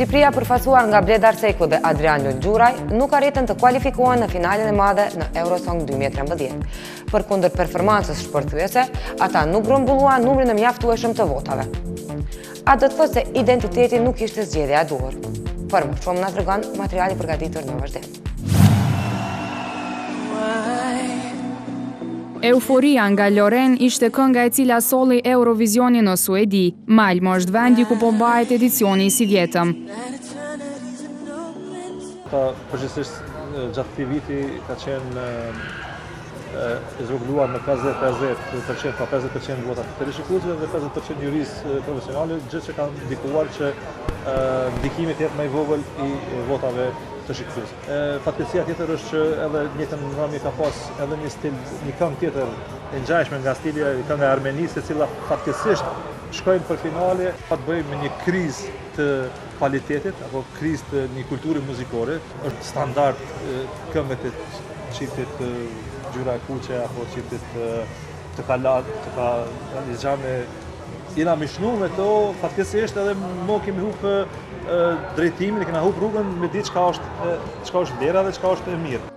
Shqipëria përfaqësuar nga Bled Arseku dhe Adrian Lulgjuraj nuk arritën të kualifikohen në finalen e madhe në Eurosong 2013. Përkundër performancës shpërthyese, ata nuk grumbulluan numrin e mjaftueshëm të votave. A do të thotë se identiteti nuk ishte zgjedhja e duhur. Për më shumë na tregon materiali përgatitur në vazhdim. Euforia nga Loren ishte kënga e cila solli Eurovisionin në Suedi. Malmo është vendi ku po mbahet edicioni i si vjetëm. Përgjithsisht gjatë këtij viti ka qenë zhvogluar në 50-50%, pa 50% vota të rishikuesve dhe 50% juristë profesionale, gjë që ka ndikuar që ndikimi të jetë më i vogël i votave të shikuesve. Fatkeqësia tjetër është që edhe njëjtën rëmje ka pas edhe një stil, një këngë tjetër e ngjashme nga stili i këngës e Armenisë, e cila fatkeqësisht shkojnë për finale, ka të bëjë me një krizë të kvalitetit apo krizë të një kulture muzikore. Është standard këngët e çiftit Gjyra e Kuqe apo çiftit të Kalat, të Kalizxhame. Jena mishnu me to, fatkeqësisht edhe mo kemi humbë drejtimin, e kena humbë rrugën me ditë çka është vlera dhe çka është e mirë.